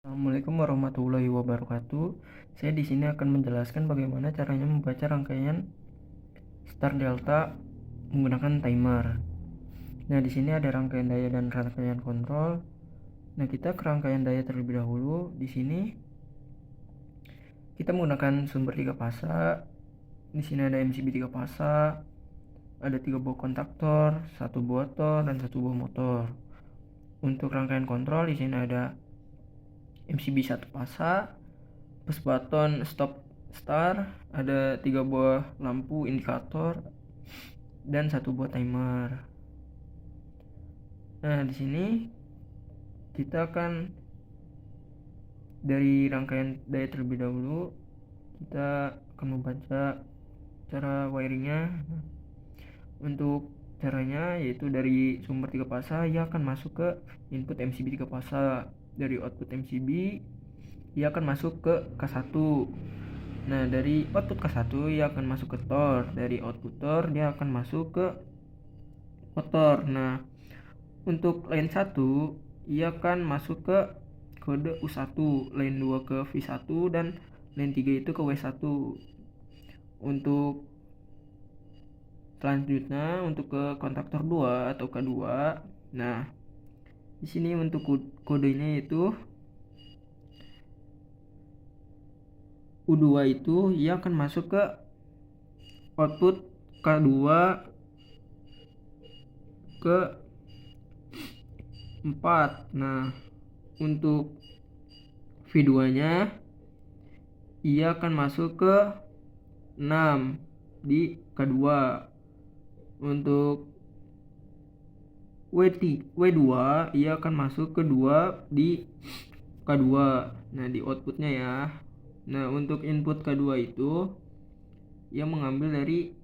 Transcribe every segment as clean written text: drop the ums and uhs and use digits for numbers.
Assalamualaikum warahmatullahi wabarakatuh. Saya di sini akan menjelaskan bagaimana caranya membaca rangkaian start delta menggunakan timer. Nah, di sini ada rangkaian daya dan rangkaian kontrol. Nah, kita ke rangkaian daya terlebih dahulu. Di sini kita menggunakan sumber 3 fasa. Di sini ada MCB 3 fasa, ada 3 buah kontaktor, 1 buah tor, dan 1 buah motor. Untuk rangkaian kontrol di sini ada MCB 1 fasa, push button stop start, ada 3 buah lampu indikator dan 1 buah timer. Nah, di sini kita akan dari rangkaian daya terlebih dahulu. Kita akan membaca cara wiringnya. Untuk caranya yaitu dari sumber 3 fasa ia akan masuk ke input MCB 3 fasa. Dari output MCB ia akan masuk ke K1. Nah, dari output K1 ia akan masuk ke tor. Dari output tor dia akan masuk ke motor. Nah, untuk line 1 ia akan masuk ke kode U1, line 2 ke V1, dan line 3 itu ke W1. Untuk selanjutnya untuk ke kontaktor 2 atau K2. Nah, di sini untuk kodenya itu U2 itu ia akan masuk ke output K2 ke 4. Nah, untuk V2 nya ia akan masuk ke 6 di K2. Untuk W2 ia akan masuk ke 2 di K2. Nah, di outputnya ya. Nah, untuk input K2 itu ia mengambil dari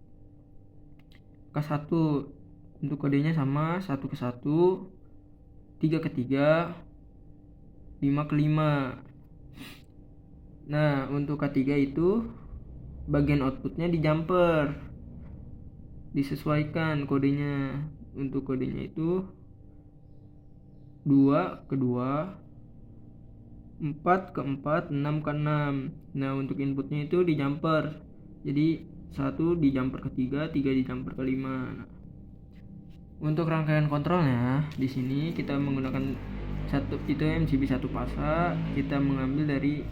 K1. Untuk kodenya sama, 1 ke 1, 3 ke 3, 5 ke 5. Nah, untuk K3 itu bagian outputnya di jumper, disesuaikan kodenya. Untuk kodenya itu 2 ke 2, 4 ke 4, 6 ke 6. Nah, untuk inputnya itu di jumper, jadi 1 di jumper ke 3, 3 di jumper ke 5. Nah, untuk rangkaian kontrolnya di sini kita menggunakan satu itu MCB 1 fasa. Kita mengambil dari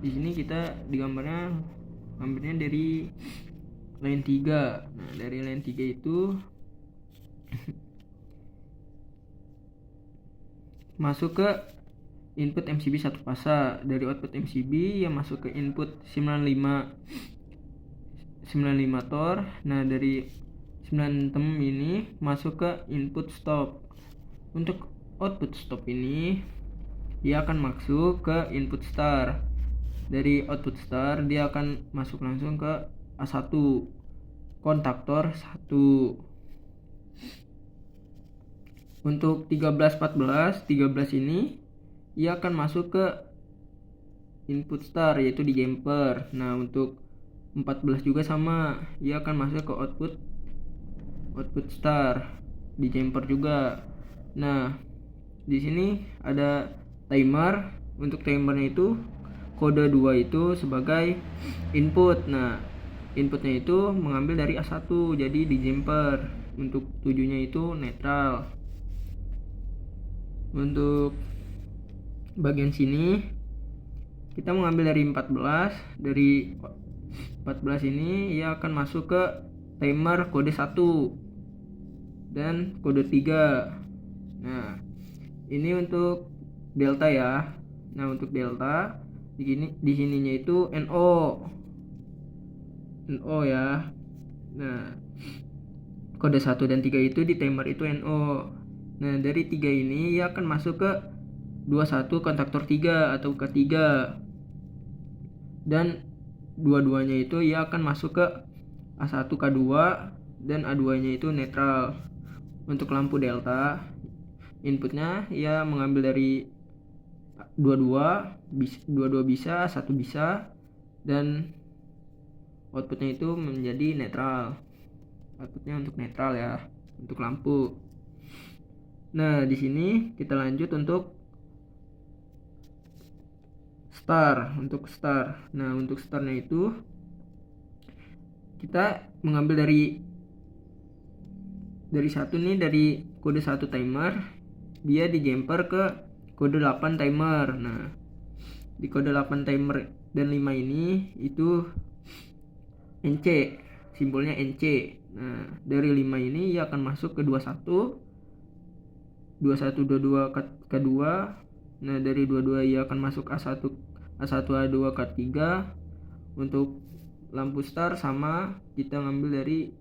di sini, kita di gambarnya ambilnya dari line 3. Nah, dari line 3 itu masuk ke input MCB 1 fasa. Dari output MCB yang masuk ke input 95 tor. Nah, dari 9 tem ini masuk ke input stop. Untuk output stop ini dia akan masuk ke input star. Dari output star dia akan masuk langsung ke A1, kontaktor 1. Untuk 13, 14, 13 ini ia akan masuk ke input star yaitu di jumper. Nah, untuk 14 juga sama, ia akan masuk ke output star di jumper juga. Nah, di sini ada timer. Untuk timernya itu kode 2 itu sebagai input. Nah, inputnya itu mengambil dari A1, jadi di jumper. Untuk 7-nya itu netral. Untuk bagian sini kita mengambil dari 14. Dari 14 ini ia akan masuk ke timer kode 1 dan kode 3. Nah, ini untuk delta ya. Nah, untuk delta di sininya itu NO ya. Nah, kode 1 dan 3 itu di timer itu NO. Nah, dari 3 ini ia akan masuk ke 21 kontaktor 3 atau K3. Dan dua-duanya itu ia akan masuk ke A1 K2 dan A2-nya itu netral. Untuk lampu delta inputnya ia mengambil dari 22 bisa, 1 bisa, dan outputnya itu menjadi netral. Outputnya untuk netral ya, untuk lampu. Nah, di sini kita lanjut untuk untuk start. Nah, untuk startnya itu kita mengambil dari satu nih, dari kode 1 timer, dia di jumper ke kode 8 timer. Nah, di kode 8 timer dan 5 ini itu NC, simbolnya NC. Nah, dari 5 ini ia akan masuk ke 21 22 ke 2. Nah, dari 22 ia akan masuk A1 A2 ke 3. Untuk lampu start sama, kita ngambil dari,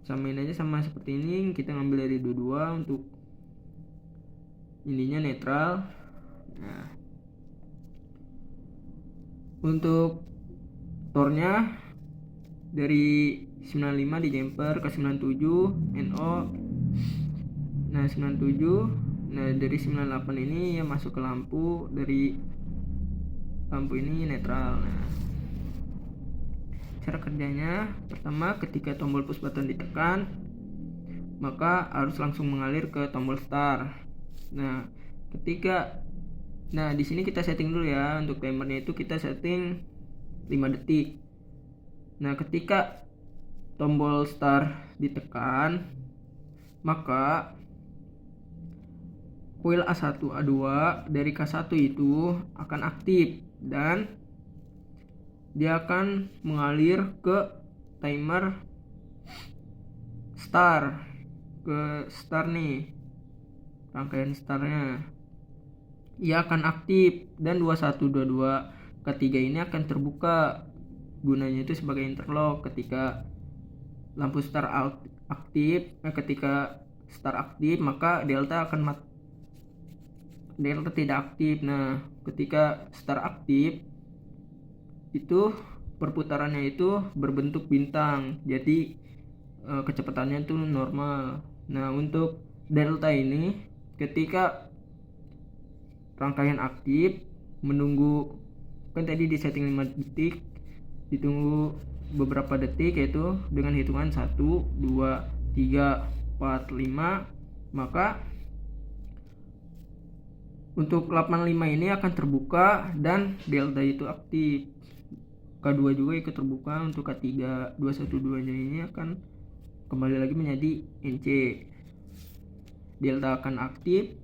samain aja sama seperti ini, kita ngambil dari 22 untuk ininya netral. Nah, untuk tornya dari 95 di jumper ke 97 NO. Nah, 97. Nah, dari 98 ini ya masuk ke lampu, dari lampu ini netral. Nah, cara kerjanya, pertama ketika tombol push button ditekan, maka harus langsung mengalir ke tombol start. Nah, di sini kita setting dulu ya. Untuk timernya itu kita setting 5 detik. Nah, ketika tombol start ditekan, maka coil A1 A2 dari K1 itu akan aktif dan dia akan mengalir ke timer start, ke start nih, rangkaian startnya ia akan aktif, dan 2122 ketiga ini akan terbuka. Gunanya itu sebagai interlock. Ketika lampu start aktif, ketika start aktif, maka delta tidak aktif. Nah, ketika start aktif itu perputarannya itu berbentuk bintang, jadi kecepatannya itu normal. Nah, untuk delta ini ketika rangkaian aktif, menunggu, kan tadi di setting 5 detik, ditunggu beberapa detik, yaitu dengan hitungan 1, 2, 3, 4, 5, maka untuk 85 ini akan terbuka dan delta itu aktif. K2 juga ikut terbuka. Untuk K3 212 nya ini akan kembali lagi menjadi NC. Delta akan aktif,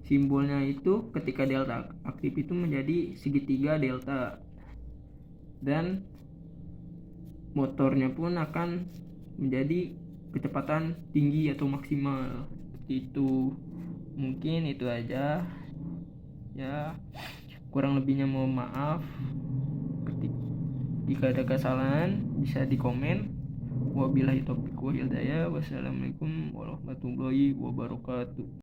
simbolnya itu ketika delta aktif itu menjadi segitiga delta, dan motornya pun akan menjadi kecepatan tinggi atau maksimal. Itu mungkin itu aja ya, kurang lebihnya mohon maaf. Jika ada kesalahan bisa di komen. Wabillahi taufiq wal hidayah. Wassalamualaikum warahmatullahi wabarakatuh.